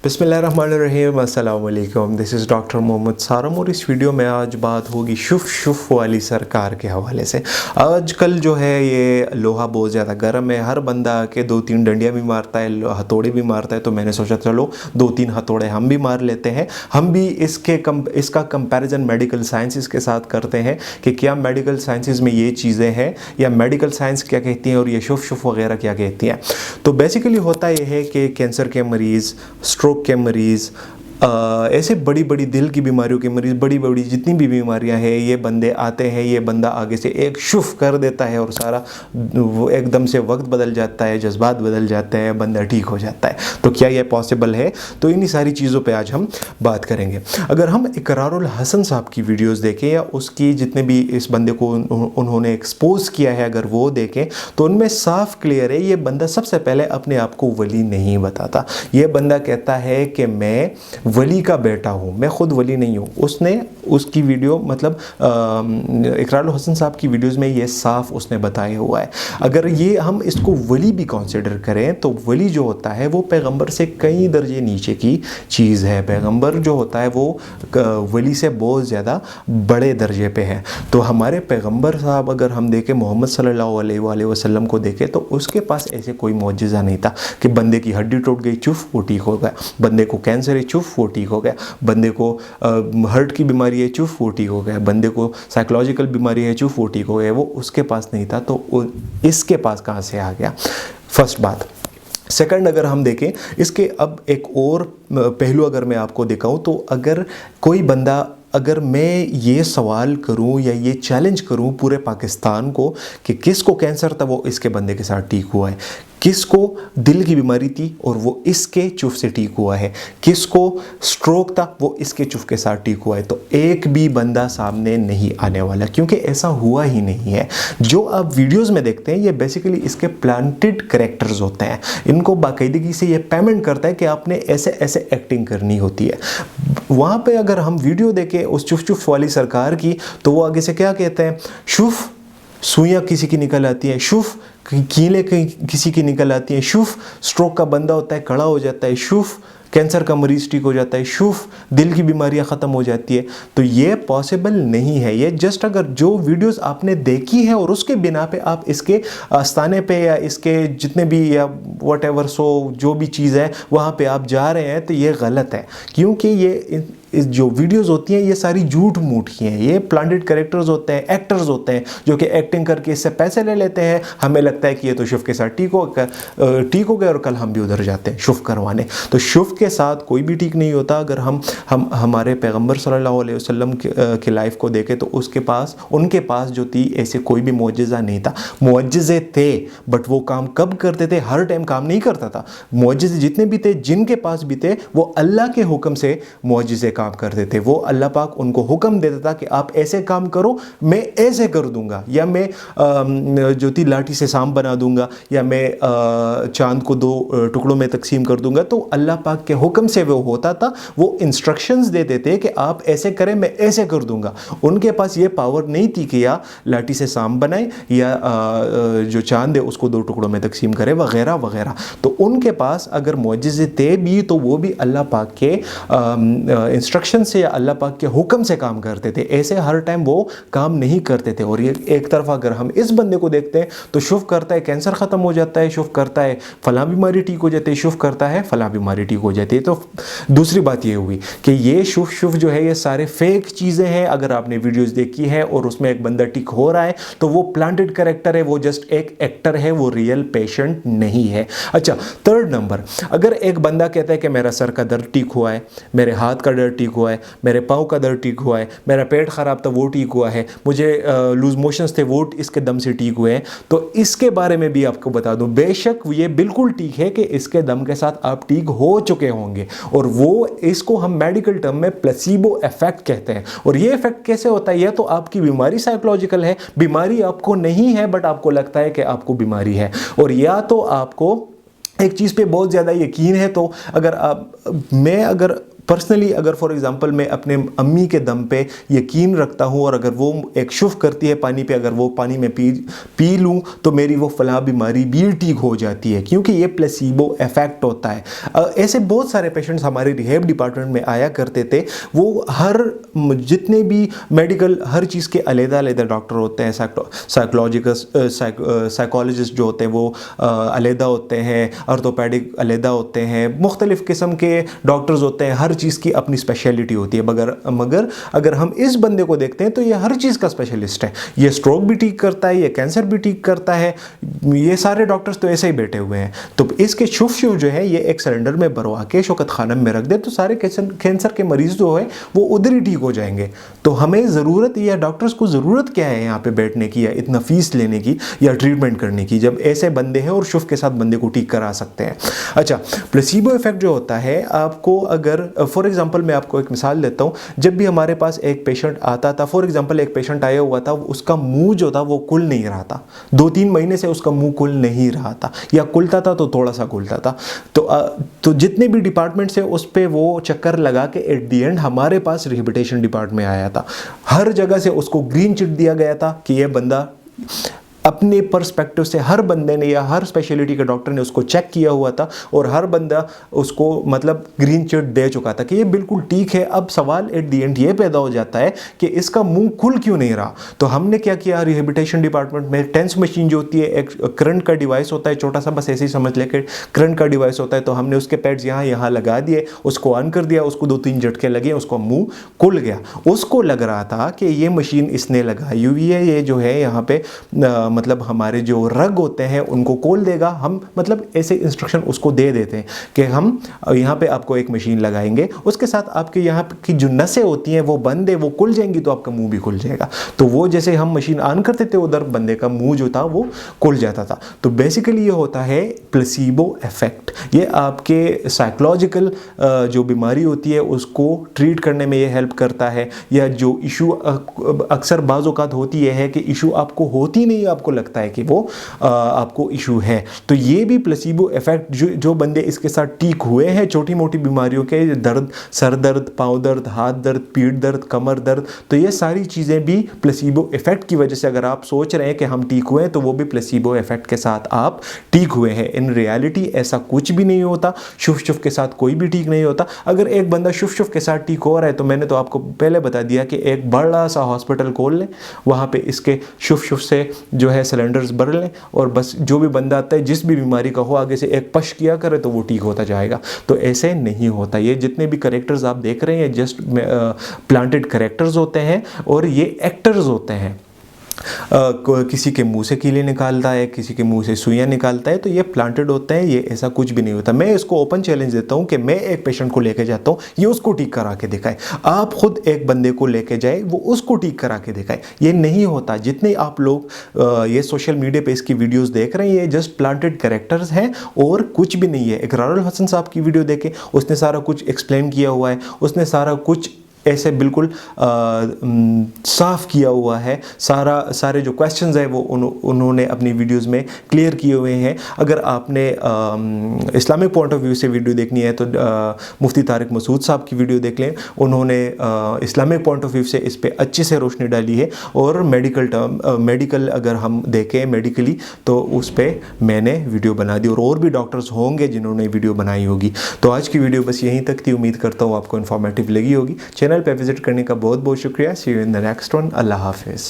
बिस्मिल्लाहिर्रहमानिर्रहीम, अस्सलाम वालेकुम। दिस इज़ डॉक्टर मोहम्मद सारम और इस वीडियो में आज बात होगी शुफ वाली सरकार के हवाले से। आजकल जो है ये लोहा बहुत ज़्यादा गर्म है, हर बंदा आके 2-3 डंडियाँ भी मारता है, हथौड़े भी मारता है। तो मैंने सोचा चलो 2-3 हथौड़े हम भी मार लेते हैं। हम भी इसका कंपैरिजन मेडिकल साइंसेस के साथ करते हैं कि क्या मेडिकल साइंसेस में ये चीज़ें हैं या मेडिकल साइंस क्या कहती हैं और ये शुफ वगैरह क्या कहती हैं। तो बेसिकली होता यह है कि कैंसर के मरीज़, स्ट्रोक के मरीज़, ऐसे बड़ी बड़ी दिल की बीमारियों के मरीज़, बड़ी बड़ी जितनी भी बीमारियां हैं, ये बंदे आते हैं, ये बंदा आगे से एक शुफ कर देता है और सारा वो एकदम से वक्त बदल जाता है, जज्बात बदल जाते हैं, बंदा ठीक हो जाता है। तो क्या ये पॉसिबल है? तो इन्हीं सारी चीज़ों पे आज हम बात करेंगे। अगर हम इकरारुल हसन साहब की वीडियोस देखें या उसकी जितने भी इस बंदे को उन्होंने एक्सपोज किया है, अगर वो देखें तो उनमें साफ क्लियर है, ये बंदा सबसे पहले अपने आप को वली नहीं बताता। ये बंदा कहता है कि मैं वली का बेटा हूँ, मैं खुद वली नहीं हूँ। उसकी वीडियो मतलब इकरारुल हसन साहब की वीडियोस में ये साफ उसने बताया हुआ है। अगर ये हम इसको वली भी कंसिडर करें तो वली जो होता है वो पैगंबर से कई दर्जे नीचे की चीज़ है। पैगंबर जो होता है वो वली से बहुत ज़्यादा बड़े दर्जे पे है। तो हमारे पैगंबर साहब अगर हम देखें, मोहम्मद सल्लल्लाहु अलैहि वसल्लम को देखें तो उसके पास ऐसे कोई मौजज़ा नहीं था कि बंदे की हड्डी टूट गई, चुफ वो ठीक हो गया, बंदे को कैंसर है, चुफ वो ठीक हो गया, बंदे को हार्ट की बीमारी है, चुफ वो ठीक हो गया, बंदे को साइकोलॉजिकल बीमारी है, चुफ वो ठीक हो गया। वो उसके पास नहीं था तो इसके पास कहाँ से आ गया? फर्स्ट बात। सेकंड, अगर हम देखें इसके अब एक और पहलू अगर मैं आपको दिखाऊं तो अगर कोई बंदा, अगर मैं ये सवाल करूं या ये चैलेंज करूं पूरे पाकिस्तान को कि किसको कैंसर था वो इसके बंदे के साथ ठीक हुआ है, किसको दिल की बीमारी थी और वो इसके चुफ से ठीक हुआ है, किसको स्ट्रोक था वो इसके चुफ के साथ ठीक हुआ है, तो एक भी बंदा सामने नहीं आने वाला, क्योंकि ऐसा हुआ ही नहीं है। जो आप वीडियोस में देखते हैं ये बेसिकली इसके प्लांटेड कैरेक्टर्स होते हैं। इनको बाकायदगी से ये पेमेंट करता है कि आपने ऐसे ऐसे एक्टिंग करनी होती है। वहाँ पे अगर हम वीडियो देखें उस चुफ वाली सरकार की तो वो आगे से क्या कहते हैं, शुफ सुइयाँ किसी की निकल आती है, शुफ कीले किसी की निकल आती है, शुफ स्ट्रोक का बंदा होता है खड़ा हो जाता है, शुफ कैंसर का मरीज ठीक हो जाता है, शुफ दिल की बीमारियां ख़त्म हो जाती है। तो ये पॉसिबल नहीं है। ये जस्ट अगर जो वीडियोस आपने देखी है और उसके बिना पे आप इसके आस्थाने पे या इसके जितने भी या वट एवर सो जो भी चीज़ है वहाँ पे आप जा रहे हैं तो ये गलत है, क्योंकि ये जो वीडियोस होती हैं ये सारी झूठ मूठ की हैं। ये प्लांटेड कैरेक्टर्स होते हैं, एक्टर्स होते हैं जो कि एक्टिंग करके इससे पैसे ले लेते हैं। हमें लगता है कि ये तो शुफ के साथ ठीक हो गए और कल हम भी उधर जाते हैं शुफ करवाने। तो शुफ के साथ कोई भी ठीक नहीं होता। अगर हम हमारे पैगंबर सल्लल्लाहु अलैहि वसल्लम की लाइफ को देखें तो उनके पास जो थी ऐसे कोई भी मुअज्जिज़ा नहीं था। मुअज्जिज़े थे बट वो काम कब करते थे? हर टाइम काम नहीं करता था। मुअज्जिज़े जितने भी थे, जिनके पास भी थे, वो अल्लाह के हुक्म से मुअज्जिज़े काम करते थे। वो अल्लाह पाक उनको हुक्म देता था कि आप ऐसे काम करो, मैं ऐसे कर दूंगा, या मैं जो थी लाठी से सांप बना दूंगा, या मैं चांद को 2 टुकड़ों में तकसीम कर दूंगा। तो अल्लाह पाक के हुक्म से वो होता था। वो इंस्ट्रक्शंस देते थे कि आप ऐसे करें, मैं ऐसे कर दूंगा। उनके पास ये पावर नहीं थी कि या लाठी से सांप बनाए या जो चांद है उसको 2 टुकड़ों में तकसीम करे वगैरह वगैरह। तो उनके पास अगर मुअज्जिज़े थे भी तो वो भी अल्लाह पाक के इंस्ट्रक्शन से या अल्लाह पाक के हुक्म से काम करते थे। ऐसे हर टाइम वो काम नहीं करते थे। और ये एक तरफा अगर हम इस बंदे को देखते हैं तो शुफ करता है कैंसर ख़त्म हो जाता है, शुफ करता है फलां बीमारी ठीक हो जाती है, शुफ करता है फलां बीमारी ठीक हो जाती है। तो दूसरी बात ये हुई कि ये शुफ जो है ये सारे फेक चीज़ें हैं। अगर आपने वीडियोस देखी है और उसमें एक बंदा ठीक हो रहा है तो वो प्लांटेड कैरेक्टर है, वो जस्ट एक एक्टर है, वो रियल पेशेंट नहीं है। अच्छा, थर्ड नंबर, अगर एक बंदा कहता है कि मेरा सर का दर्द ठीक हुआ है, मेरे हाथ का दर्द ठीक हुआ है, मेरे पाँव का दर्द ठीक हुआ है, मेरा पेट ख़राब था वो ठीक हुआ है, मुझे लूज मोशंस थे वो इसके दम से ठीक हुए हैं, तो इसके बारे में भी आपको बता दूं, बेशक ये बिल्कुल ठीक है कि इसके दम के साथ आप ठीक हो चुके होंगे। और वो इसको हम मेडिकल टर्म में प्लेसिबो इफेक्ट कहते हैं। और ये इफेक्ट कैसे होता है? यह तो आपकी बीमारी साइकोलॉजिकल है, बीमारी आपको नहीं है बट आपको लगता है कि आपको बीमारी है। और या तो आपको एक चीज़ पे बहुत ज़्यादा यकीन है, तो अगर पर्सनली अगर फॉर एग्जांपल मैं अपने अम्मी के दम पे यकीन रखता हूँ और अगर वो एक शुफ करती है पानी पे, अगर वो पानी में पी लूँ तो मेरी वो फला बीमारी भी ठीक हो जाती है, क्योंकि ये प्लेसिबो इफेक्ट होता है। ऐसे बहुत सारे पेशेंट्स हमारे रिहेब डिपार्टमेंट में आया करते थे। वो हर जितने भी मेडिकल हर चीज़ के अलग-अलग डॉक्टर होते हैं, साइकोलॉजिस्ट जो होते हैं वो अलग होते हैं, ऑर्थोपेडिक अलग होते हैं, मुख्तलिफ़ किस्म के डॉक्टर्स होते हैं, हर चीज़ की अपनी स्पेशलिटी होती है। मगर अगर हम इस बंदे को देखते हैं तो ये हर चीज़ का स्पेशलिस्ट है। ये स्ट्रोक भी ठीक करता है, ये कैंसर भी ठीक करता है, ये सारे डॉक्टर्स तो ऐसे ही बैठे हुए हैं। तो इसके शुफ जो है ये एक सिलेंडर में भरवा के शौकत खानम में रख दे तो सारे कैंसर के मरीज जो है वो उधर ही ठीक हो जाएंगे। तो हमें ज़रूरत या डॉक्टर्स को ज़रूरत क्या है यहाँ पे बैठने की या इतना फीस लेने की या ट्रीटमेंट करने की, जब ऐसे बंदे हैं और शुफ के साथ बंदे को ठीक करा सकते हैं। अच्छा, प्लेसिबो इफेक्ट जो होता है, आपको अगर फॉर एग्जांपल मैं आपको एक मिसाल देता हूँ। जब भी हमारे पास एक पेशेंट आता था, फॉर एग्जांपल एक पेशेंट आया हुआ था, उसका मुंह जो था वो खुल नहीं रहा था, 2-3 महीने से उसका मुंह खुल नहीं रहा था, या खुलता था तो थोड़ा सा खुलता था। तो जितने भी डिपार्टमेंट से उस पर वो चक्कर लगा के एट दी एंड हमारे पास रिहेबिलिटेशन डिपार्टमेंट में आया था। हर जगह से उसको ग्रीन चिट दिया गया था कि ये बंदा अपने पर्सपेक्टिव से, हर बंदे ने या हर स्पेशलिटी के डॉक्टर ने उसको चेक किया हुआ था और हर बंदा उसको मतलब ग्रीन चिट दे चुका था कि ये बिल्कुल ठीक है। अब सवाल एट दी एंड ये पैदा हो जाता है कि इसका मुंह खुल क्यों नहीं रहा। तो हमने क्या किया, रिहेबिलिटेशन डिपार्टमेंट में टेंस मशीन जो होती है, एक करंट का डिवाइस होता है छोटा सा, बस ऐसे ही समझ लेकर करंट का डिवाइस होता है। तो हमने उसके पैड्स यहाँ लगा दिए, उसको ऑन कर दिया, उसको 2-3 झटके लगे, उसको मुंह खुल गया। उसको लग रहा था कि ये मशीन इसने लगाई हुई है, ये जो है यहाँ पे मतलब हमारे जो रग होते हैं उनको खोल देगा। हम मतलब ऐसे इंस्ट्रक्शन उसको दे देते हैं कि हम यहाँ पे आपको एक मशीन लगाएंगे, उसके साथ आपके यहाँ की जो नसें होती हैं वो बंद है, वो खुल जाएंगी तो आपका मुंह भी खुल जाएगा। तो वो जैसे हम मशीन ऑन करते थे उधर बंदे का मुंह जो था वो खुल जाता था। तो बेसिकली ये होता है प्लेसिबो इफेक्ट। ये आपके साइकोलॉजिकल जो बीमारी होती है उसको ट्रीट करने में ये हेल्प करता है। या जो इशू अक्सर बाज़ औक़ात होती है कि इशू आपको होती नहीं, आपको लगता है कि वो आपको इशू है, तो ये भी प्लेसिबो इफेक्ट जो बंदे इसके साथ ठीक हुए हैं, छोटी मोटी बीमारियों के दर्द, सर दर्द, पाँव दर्द, हाथ दर्द, पीठ दर्द, कमर दर्द, तो ये सारी चीज़ें भी प्लेसिबो इफेक्ट की वजह से, अगर आप सोच रहे हैं कि हम ठीक हुए हैं तो वो भी प्लेसिबो इफेक्ट के साथ आप ठीक हुए हैं। इन रियलिटी ऐसा कुछ भी नहीं होता, शुफ के साथ कोई भी ठीक नहीं होता। अगर एक बंदा शुफ के साथ ठीक हो रहा है तो मैंने तो आपको पहले बता दिया कि एक बड़ा सा हॉस्पिटल खोल लें, वहाँ पे इसके शुफ से जो है सिलेंडर्स भर लें और बस जो भी बंदा आता है जिस भी बीमारी का हो आगे से एक पश किया करे तो वो ठीक होता जाएगा। तो ऐसे नहीं होता। ये जितने भी करेक्टर्स आप देख रहे हैं जस्ट प्लांटेड करेक्टर्स होते हैं और ये एक्टर्स होते हैं। किसी के मुंह से कीले निकालता है, किसी के मुंह से सुइयां निकालता है, तो ये प्लांटेड होता है, ये ऐसा कुछ भी नहीं होता। मैं इसको ओपन चैलेंज देता हूं कि मैं एक पेशेंट को लेके जाता हूं, ये उसको ठीक करा के दिखाए। आप खुद एक बंदे को लेके जाए, वो उसको ठीक करा के दिखाए। ये नहीं होता। जितने आप लोग ये सोशल मीडिया पे इसकी वीडियोस देख रहे हैं, ये जस्ट प्लांटेड कैरेक्टर्स हैं और कुछ भी नहीं है। इकरारुल हसन साहब की वीडियो देखें, उसने सारा कुछ एक्सप्लेन किया हुआ है, उसने सारा कुछ ऐसे बिल्कुल साफ़ किया हुआ है। सारे जो क्वेश्चंस हैं वो उन्होंने अपनी वीडियोस में क्लियर किए हुए हैं। अगर आपने इस्लामिक पॉइंट ऑफ व्यू से वीडियो देखनी है तो मुफ्ती तारिक मसूद साहब की वीडियो देख लें। उन्होंने इस्लामिक पॉइंट ऑफ व्यू से इस पर अच्छे से रोशनी डाली है। और मेडिकल अगर हम देखें मेडिकली तो उस पर मैंने वीडियो बना दी और भी डॉक्टर्स होंगे जिन्होंने वीडियो बनाई होगी। तो आज की वीडियो बस यहीं तक थी। उम्मीद करता हूँ आपको इन्फॉर्मेटिव लगी होगी। चैनल पे विजिट करने का बहुत बहुत शुक्रिया। See you in the next one. अल्लाह हाफिज़।